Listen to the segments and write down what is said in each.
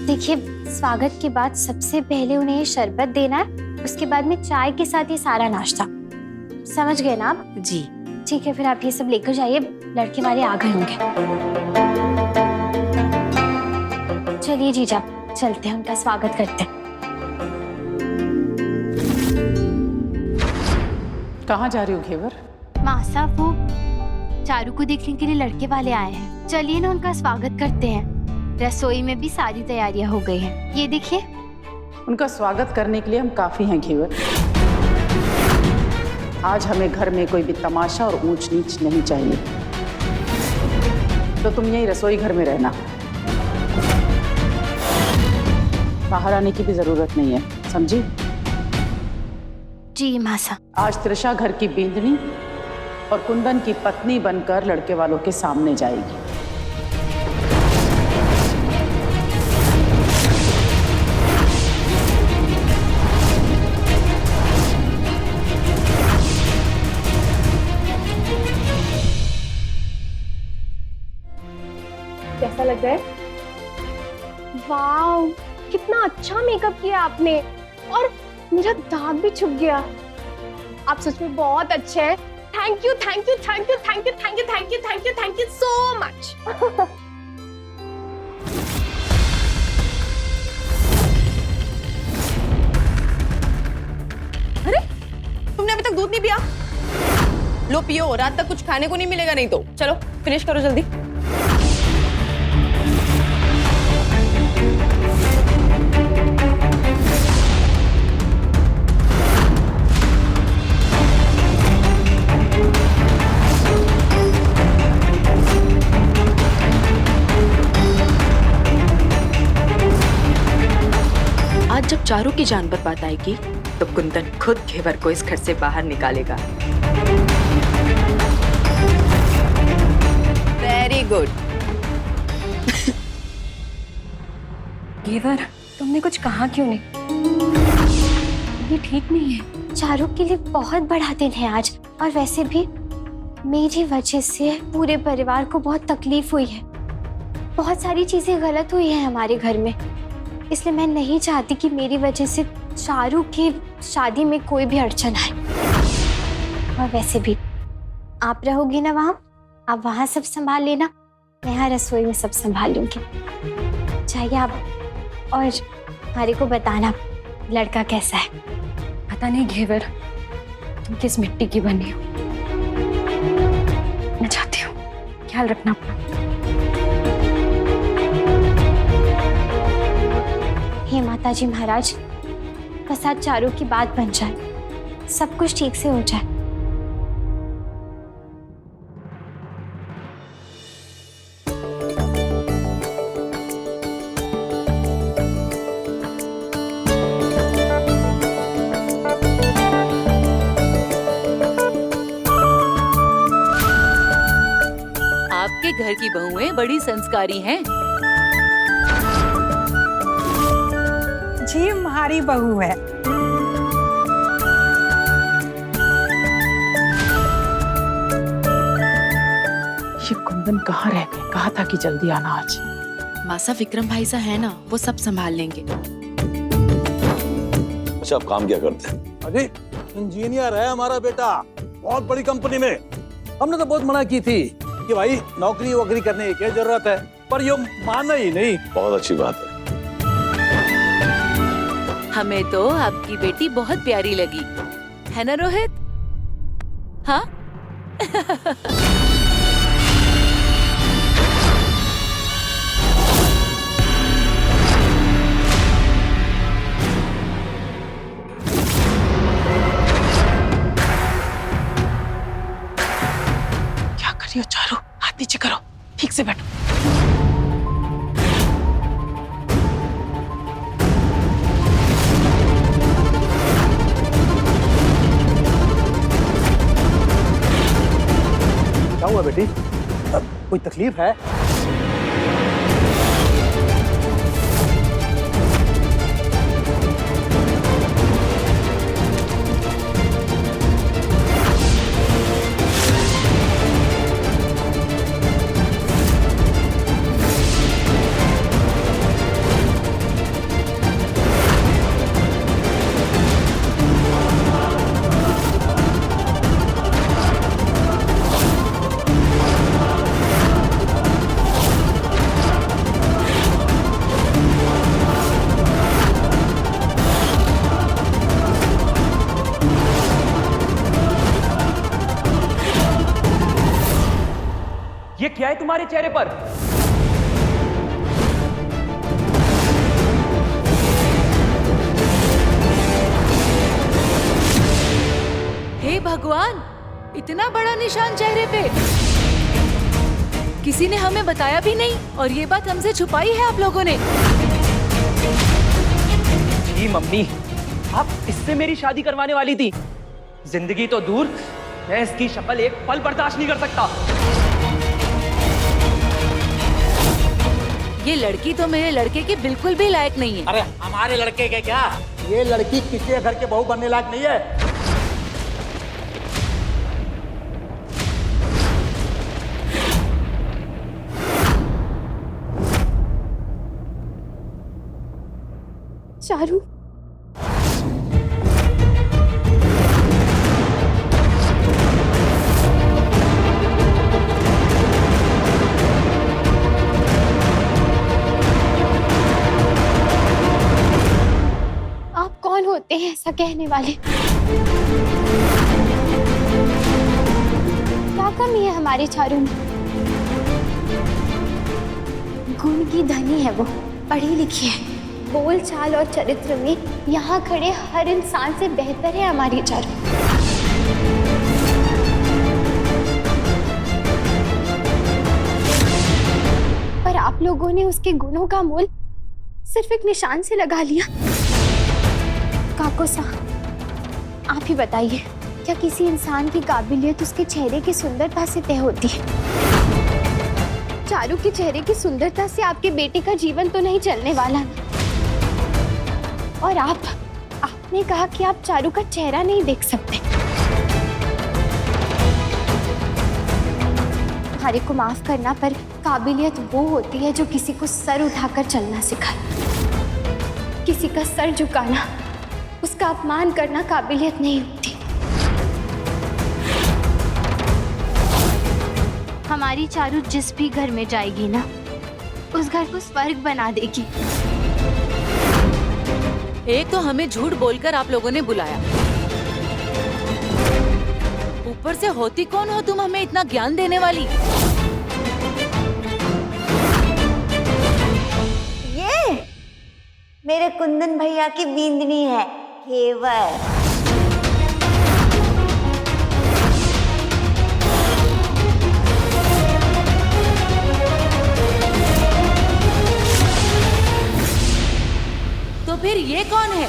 देखिए, स्वागत के बाद सबसे पहले उन्हें ये शरबत देना है, उसके बाद में चाय के साथ ये सारा नाश्ता। समझ गए ना आप? जी ठीक है, फिर आप ये सब लेकर जाइए, लड़के वाले आ गए होंगे। चलिए जीजा, चलते हैं, उनका स्वागत करते हैं। कहाँ जा रही हो घेवर? माँ साहब, वो चारू को देखने के लिए लड़के वाले आए हैं। चलिए ना, उनका स्वागत करते हैं। रसोई में भी सारी तैयारियां हो गई हैं। ये देखिए। उनका स्वागत करने के लिए हम काफी हैं घेवर। आज हमें घर में कोई भी तमाशा और ऊंच नीच नहीं चाहिए, तो तुम यही रसोई घर में रहना, बाहर आने की भी जरूरत नहीं है, समझी? जी माँ साहब। आज त्रिशा घर की बींदनी और कुंदन की पत्नी बनकर लड़के वालों के सामने जाएगी। कैसा लग रहा है? वाव, कितना अच्छा मेकअप किया आपने, और मेरा दाग भी छुप गया। आप सच में बहुत अच्छे हैं। Thank you, thank you, thank you, thank you, thank you, thank you, thank you, thank you so much. अरे तुमने अभी तक दूध नहीं पिया? लो पियो, रात तक कुछ खाने को नहीं मिलेगा नहीं तो। चलो फिनिश करो जल्दी। आज जब चारू की जान पर बात आएगी तो कुंदन खुद घेवर को इस घर से बाहर निकालेगा। Very good. घेवर, तुमने कुछ कहा क्यों नहीं? ये ठीक नहीं है। चारू के लिए बहुत बड़ा दिन है आज, और वैसे भी मेरी वजह से पूरे परिवार को बहुत तकलीफ हुई है। बहुत सारी चीजें गलत हुई है हमारे घर में, इसलिए मैं नहीं चाहती कि मेरी वजह से चारू की शादी में कोई भी अड़चन आए। और वैसे भी आप रहोगी ना वहाँ, आप वहाँ सब संभाल लेना, मैं यहाँ रसोई में सब संभाल लूंगी। चाहिए आप, और हमारे को बताना लड़का कैसा है। पता नहीं घेवर, तुम किस मिट्टी की बनी हो। मैं चाहती हूँ, ख्याल रखना अपना। हे माता जी महाराज, बस आज चारू की बात बन जाए, सब कुछ ठीक से हो जाए। आपके घर की बहुएं बड़ी संस्कारी हैं। जी हमारी बहू है। ये कुंदन कहाँ रह गए? कहा था कि जल्दी आना आज। मासा विक्रम भाई सा है ना, वो सब संभाल लेंगे। अच्छा, आप काम क्या करते हैं? अरे इंजीनियर है हमारा बेटा, बहुत बड़ी कंपनी में। हमने तो बहुत मना की थी कि भाई नौकरी वोकरी करने की क्या जरूरत है, पर ये माना ही नहीं। बहुत अच्छी बात है। हमें तो आपकी बेटी बहुत प्यारी लगी, है ना रोहित? हाँ? क्या कर रही हो चारू? हाथ नीचे करो, ठीक से बैठो। क्या हुआ बेटी? कोई तकलीफ है? तुम्हारे चेहरे पर? हे भगवान, इतना बड़ा निशान चेहरे पे! किसी ने हमें बताया भी नहीं और ये बात हमसे छुपाई है आप लोगों ने। जी मम्मी, आप इससे मेरी शादी करवाने वाली थी। जिंदगी तो दूर, मैं इसकी शक्ल एक पल बर्दाश्त नहीं कर सकता। ये लड़की तो मेरे लड़के के बिल्कुल भी लायक नहीं है। अरे हमारे लड़के के क्या, ये लड़की किसी के घर के बहू बनने लायक नहीं है। चारू, आप कौन होते हैं ऐसा कहने वाले? क्या कमी है हमारे चारू में? गुण की धनी है वो, पढ़ी लिखी है, बोल चाल और चरित्र में यहाँ खड़े हर इंसान से बेहतर है हमारी चारू। पर आप लोगों ने उसके गुणों का मोल सिर्फ एक निशान से लगा लिया। काको साहब, आप ही बताइए, क्या किसी इंसान की काबिलियत उसके चेहरे की सुंदरता से तय होती है? चारू के चेहरे की सुंदरता से आपके बेटे का जीवन तो नहीं चलने वाला ना। और आपने कहा कि आप चारू का चेहरा नहीं देख सकते। हमारे को माफ करना, पर काबिलियत वो होती है जो किसी को सर उठाकर चलना सिखाए। किसी का सर झुकाना, उसका अपमान करना काबिलियत नहीं होती। हमारी चारू जिस भी घर में जाएगी ना, उस घर को स्वर्ग बना देगी। एक तो हमें झूठ बोलकर आप लोगों ने बुलाया, ऊपर से होती कौन हो तुम हमें इतना ज्ञान देने वाली? ये मेरे कुंदन भैया की बींदनी है, घेवर। तो फिर ये कौन है?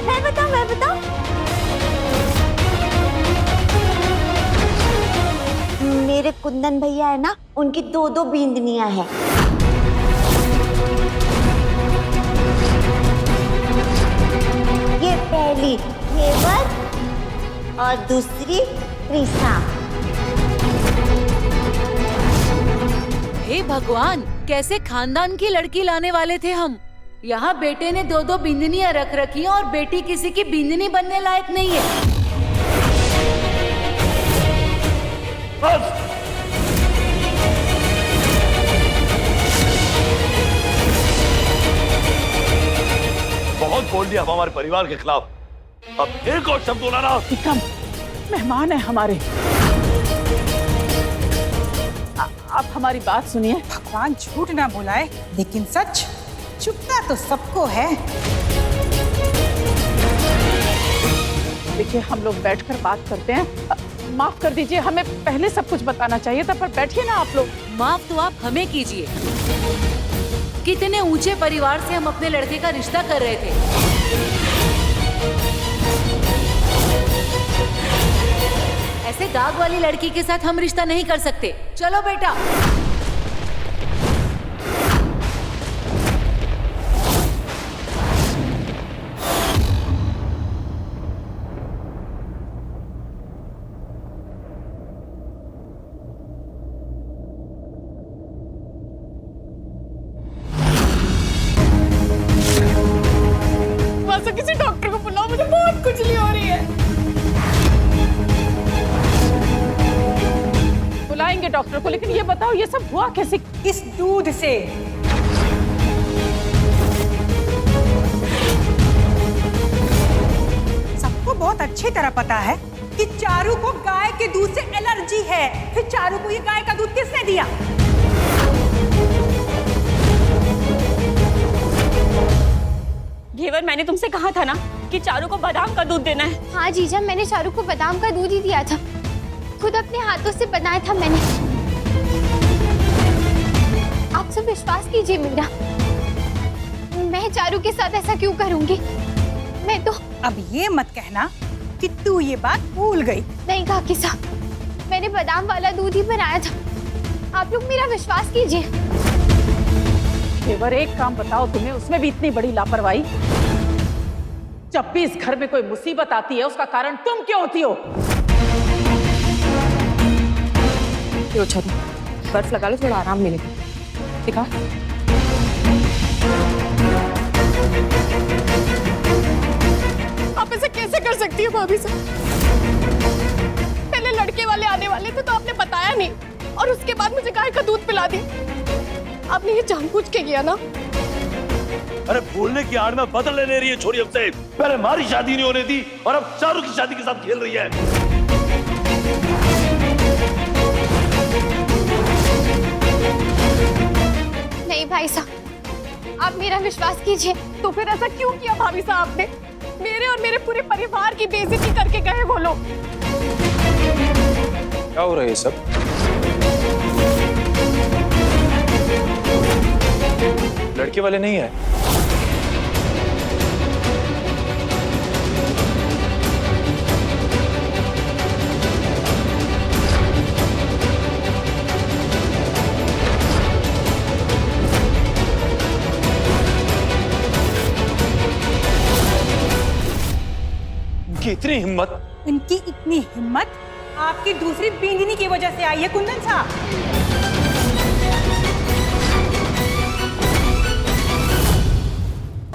मैं बताऊं? मेरे कुंदन भैया है ना, उनकी दो दो बींदनियां हैं। ये पहली घेवर और दूसरी त्रिशा। हे भगवान, कैसे खानदान की लड़की लाने वाले थे हम। यहाँ बेटे ने दो दो बिंदनियां रख रखी हैं और बेटी किसी की बिंदनी बनने लायक नहीं है। बस। बहुत बोल दिया हमारे परिवार के खिलाफ, अब एक और शब्द बोला। विक्रम, मेहमान है हमारे, आप हमारी बात सुनिए। भगवान झूठ ना बुलाए, लेकिन सच चुपता तो सबको है। देखिए, हम लोग बैठकर बात करते हैं। माफ कर दीजिए, हमें पहले सब कुछ बताना चाहिए था, पर बैठिए ना आप लोग। माफ तो आप हमें कीजिए। कितने ऊंचे परिवार से हम अपने लड़के का रिश्ता कर रहे थे। ऐसे दाग वाली लड़की के साथ हम रिश्ता नहीं कर सकते। चलो बेटा। किसी डॉक्टर को बुलाओ, मुझे बहुत खुजली हो रही है। बुलाएंगे डॉक्टर को, लेकिन ये बताओ ये सब हुआ कैसे? इस दूध से। सबको बहुत अच्छी तरह पता है कि चारू को गाय के दूध से एलर्जी है। फिर चारू को ये गाय का दूध किसने दिया? घेवर, मैंने तुमसे कहा था ना कि चारू को बादाम का दूध देना है। हाँ जीजा, मैंने चारू को बादाम का दूध ही दिया था, खुद अपने हाथों से बनाया था मैंने। आप सब विश्वास कीजिए मेरा, मैं चारू के साथ ऐसा क्यों करूंगी? मैं तो अब ये मत कहना कि तू ये बात भूल गई। नहीं कहा कि साहब, मैंने बादाम वाला दूध ही बनाया था, आप लोग मेरा विश्वास कीजिए। केवल एक काम बताओ, तुम्हें उसमें भी इतनी बड़ी लापरवाही? जब भी इस घर में कोई मुसीबत आती है उसका कारण तुम क्यों होती हो? लो चारू, बर्फ लगा लो, थोड़ा आराम मिलेगा। दिखा। आप ऐसे कैसे कर सकती हो भाभी साहब? पहले लड़के वाले आने वाले थे तो आपने बताया नहीं, और उसके बाद मुझे गाय का दूध पिला दिया। आपने ये जानबूझ के किया ना? अरे भूलने की आड़ में बदले ले रही है छोरी हमसे। पहले हमारी शादी नहीं होने दी और अब चारू की शादी के साथ खेल रही है। नहीं भाई साहब, आप मेरा विश्वास कीजिए। तो फिर ऐसा क्यों किया भाभी साहब आपने? मेरे और मेरे पूरे परिवार की बेइज्जती करके गए वो लोग। क्या हो रहा है ये सब? लड़के वाले नहीं है? इनकी इतनी हिम्मत! इनकी इतनी हिम्मत आपकी दूसरी बींदनी की वजह से आई है कुंदन साहब।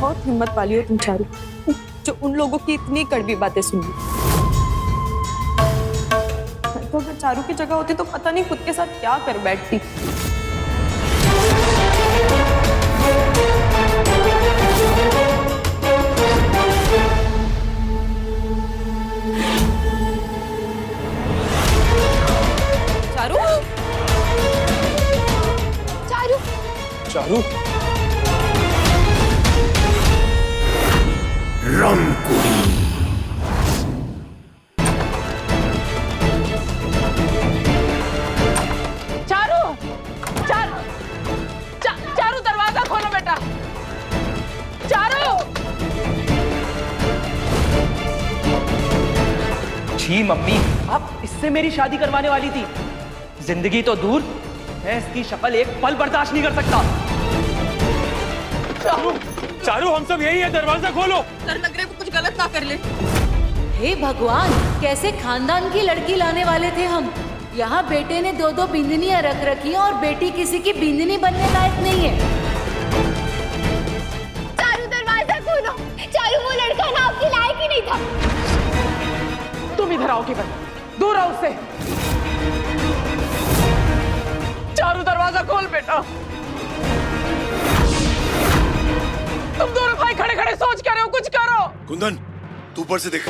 बहुत हिम्मत वाली हो तुम चारू, जो उन लोगों की इतनी कड़वी बातें सुन ली। तो अगर चारू की जगह होती तो पता नहीं खुद के साथ क्या कर बैठती। चारू, चारू, चारू, चारू, चारू दरवाजा खोलो बेटा। चारू! जी मम्मी, आप इससे मेरी शादी करवाने वाली थी। जिंदगी तो दूर, मैं इसकी शक्ल एक पल बर्दाश्त नहीं कर सकता। चारू, चारू, हम सब यही है, दरवाजा खोलो। डर लग रहा है वो कुछ गलत ना कर ले। हे भगवान, कैसे खानदान की लड़की लाने वाले थे हम। यहाँ बेटे ने 2-2 बिंदनियां रख रखी हैं और बेटी किसी की बिंदनी बनने लायक नहीं है। चारू दरवाजा खोलो। चारू वो लड़का ना आपके लायक ही नहीं था। तुम इधर आओ केवल, दूर आओ उससे। चारू दरवाजा खोल बेटा। तुम दोनों भाई खड़े खड़े सोच कर रहे हो, कुछ करो। कुंदन, तू ऊपर से देख।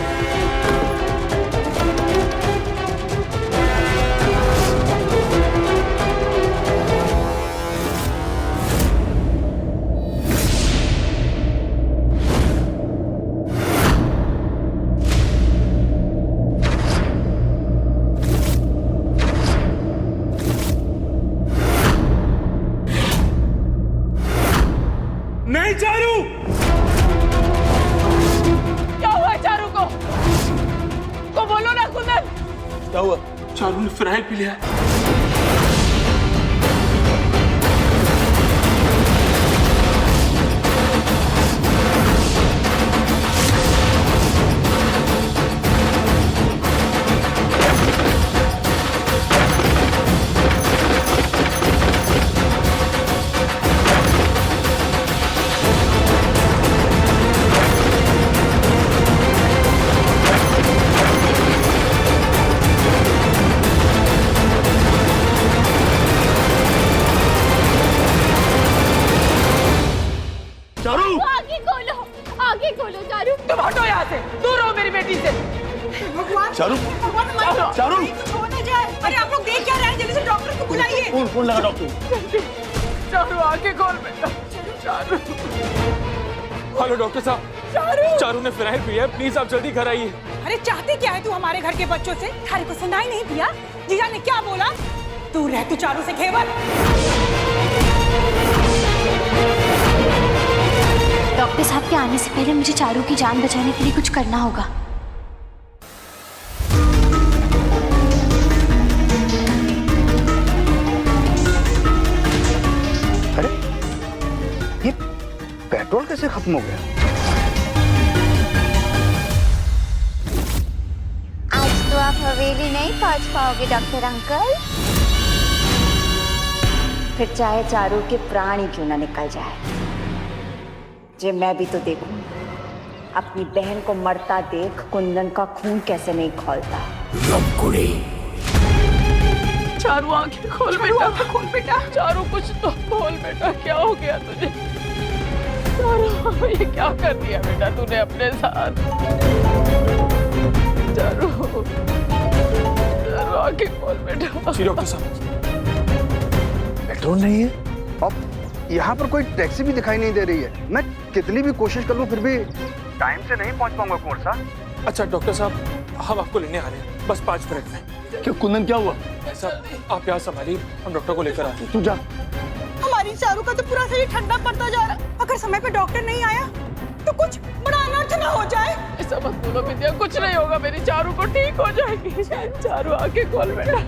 नहीं चारू! क्या हुआ है चारू को? बोलो ना कुंदन। क्या हुआ? चारू ने फिनाइल पी लिया। फोन लगा डॉक्टर। चारू आके खोल बेटा, चारू। हेलो डॉक्टर साहब, चारू ने फिनाइल पिया है, प्लीज आप जल्दी घर आइए। अरे चाहते क्या है तू हमारे घर के बच्चों से? थारे को सुनाई नहीं दिया? जीजा ने क्या बोला? तू रह तू चारू से घेवर। डॉक्टर साहब के आने से पहले मुझे चारू की जान बचाने के लिए कुछ करना होगा। अरे ये पेट्रोल कैसे खत्म हो गया? आज तो आप हवेली नहीं पहुंच पाओगे डॉक्टर अंकल। फिर चाहे चारू के प्राण ही क्यों ना निकल जाए, जे मैं भी तो देखूं अपनी बहन को मरता देख कुंदन का खून कैसे नहीं खौलता। चारू आंखें खोल बेटा, खोल बेटा। चारू कुछ तो बोल बेटा, क्या हो गया तुझे? चारू ये क्या कर दिया बेटा तूने अपने साथ? चारू, चारू आंखें खोल बेटा। जी डॉक्टर साहब। पेट्रोल नहीं है, अब यहाँ पर कोई टैक्सी भी दिखाई नहीं दे रही है। मैं कितनी भी कोशिश कर लूं फिर भी टाइम से नहीं पहुँच पाऊंगा कुंवर साहब। अच्छा डॉक्टर साहब, हम आपको लेने आ रहे हैं, बस 5 मिनट में। क्यों कुंदन क्या हुआ? साहब आप यहाँ संभालिए, हम डॉक्टर को लेकर आते हैं। तू जा। हमारी चारू का तो पूरा शरीर ठंडा पड़ता जा रहा। अगर समय पे डॉक्टर नहीं आया तो कुछ बड़ा अनर्थ ना हो जाए। ऐसा मत बोलो विद्या, कुछ नहीं होगा, मेरी चारू को ठीक हो जाएगी। चारू आंखें खोल बेटा।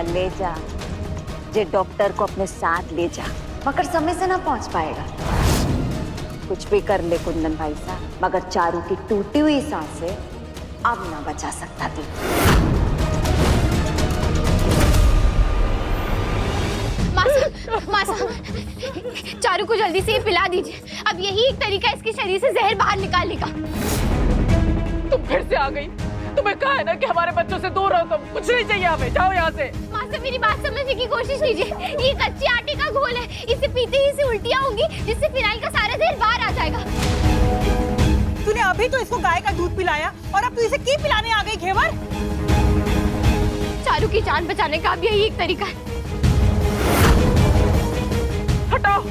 ले जा, जे डॉक्टर को अपने साथ ले जा, मगर समय से ना पहुंच पाएगा। कुछ भी कर ले कुंदन भाई साहब, मगर चारू की टूटी हुई सांसें अब ना बचा सकता तू। मासा, चारू को जल्दी से ये पिला दीजिए। अब यही एक तरीका है इसके शरीर से जहर बाहर निकालने का। तुम फिर से आ गई। तुम्हें कहा है ना कि हमारे बच्चों से दूर रहो, तुम कुछ नहीं चाहिए हमें, जाओ यहाँ से। मासा मेरी बात समझने की कोशिश कीजिए। ये कच्चे आटे का घोल है, इसे पीते ही इसे उल्टियाँ होंगी, जिससे फिनाइल का सारा जहर बाहर आ जाएगा। तूने अभी तो इसको गाय का दूध पिलाया और अब तू इसे की पिलाने आ गई घेवर? चारू की जान बचाने का अब यही एक तरीका है। हटाओ।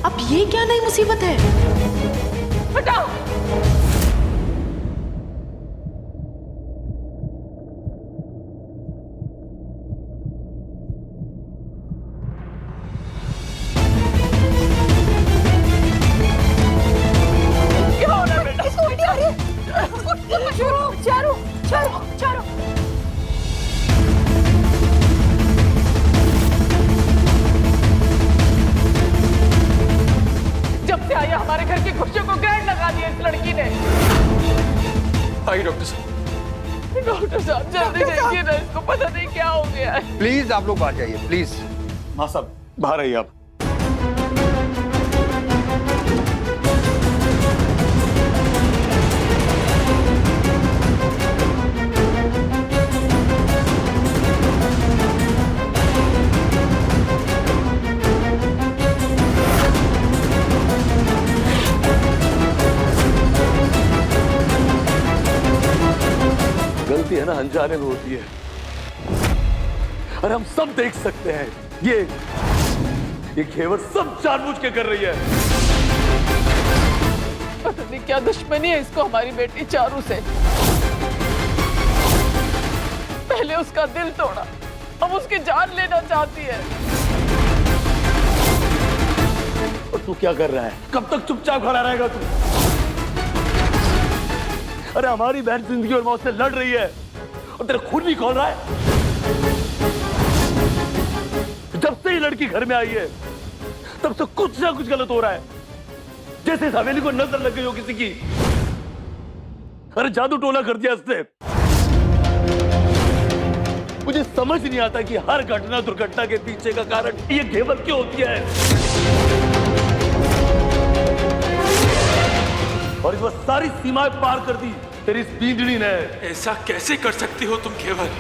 अब ये क्या नई मुसीबत है? हटाओ। क्या हो रहा है बेटा? इसको उल्टी आ रही है। चारू, चारू, चारू। जब से आई हमारे घर की खुशियों को ग्रहण लगा दिया इस लड़की ने। आइए डॉक्टर साहब। डॉक्टर साहब जल्दी देखिए ना, इसको पता नहीं क्या हो गया है। प्लीज आप लोग बाहर जाइए प्लीज। हाँ साहब बाहर आइए आप। गलती है ना अनजाने में होती है, और हम सब देख सकते हैं ये घेवर सब जानबूझ के कर रही है। पता नहीं क्या दुश्मनी है इसको हमारी बेटी चारू से। पहले उसका दिल तोड़ा, अब उसकी जान लेना चाहती है। और तू क्या कर रहा है? कब तक चुपचाप खड़ा रहेगा तू? अरे हमारी बहन जिंदगी और मौत से लड़ रही है और तेरा खून भी खोल रहा है। जब से ये लड़की घर में आई है तब से कुछ ना कुछ गलत हो रहा है। जैसे इस हवेली को नजर लग गई हो किसी की। अरे जादू टोना कर दिया इसने। मुझे समझ नहीं आता कि हर घटना दुर्घटना के पीछे का कारण ये घेवर क्यों होती है। और इस बार सारी सीमाएं पार कर दी तेरी इस बींदड़ी ने। ऐसा कैसे कर सकती हो तुम घेवर?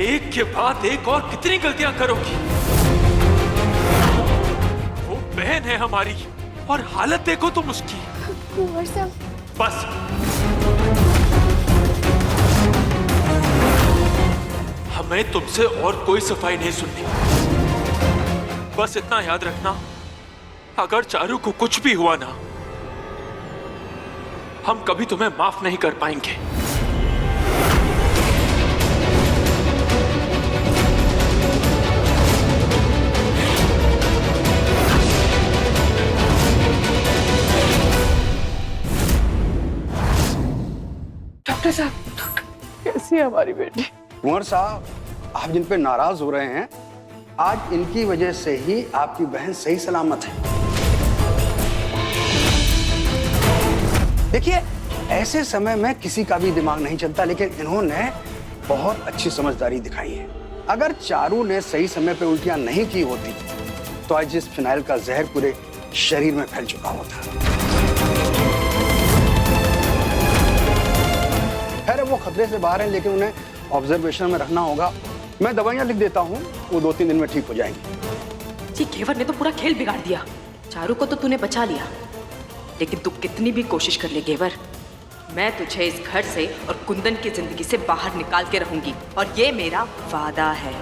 एक के बाद एक और कितनी गलतियां करोगी? वो बहन है हमारी और हालत देखो तुम उसकी। कुंवर साहब, बस हमें तुमसे और कोई सफाई नहीं सुननी। बस इतना याद रखना, अगर चारू को कुछ भी हुआ ना, हम कभी तुम्हें माफ नहीं कर पाएंगे। डॉक्टर साहब, कैसी है हमारी बेटी? कुंवर साहब, आप जिन पे नाराज हो रहे हैं, आज इनकी वजह से ही आपकी बहन सही सलामत है। देखिए, ऐसे समय में किसी का भी दिमाग नहीं चलता, लेकिन इन्होंने बहुत अच्छी समझदारी दिखाई है। अगर चारू ने सही समय पे उल्टियां नहीं की होती तो आज इस फिनाइल का जहर पूरे शरीर में फैल चुका होता। खैर, वो खतरे से बाहर हैं, लेकिन उन्हें ऑब्जर्वेशन में रखना होगा। मैं दवाइयां लिख देता हूँ, वो 2-3 दिन में ठीक हो जाएंगी। जी, घेवर ने तो पूरा खेल बिगाड़ दिया। चारू को तो तूने बचा लिया, लेकिन तू कितनी भी कोशिश कर ले घेवर, मैं तुझे इस घर से और कुंदन की जिंदगी से बाहर निकाल के रहूंगी, और ये मेरा वादा है।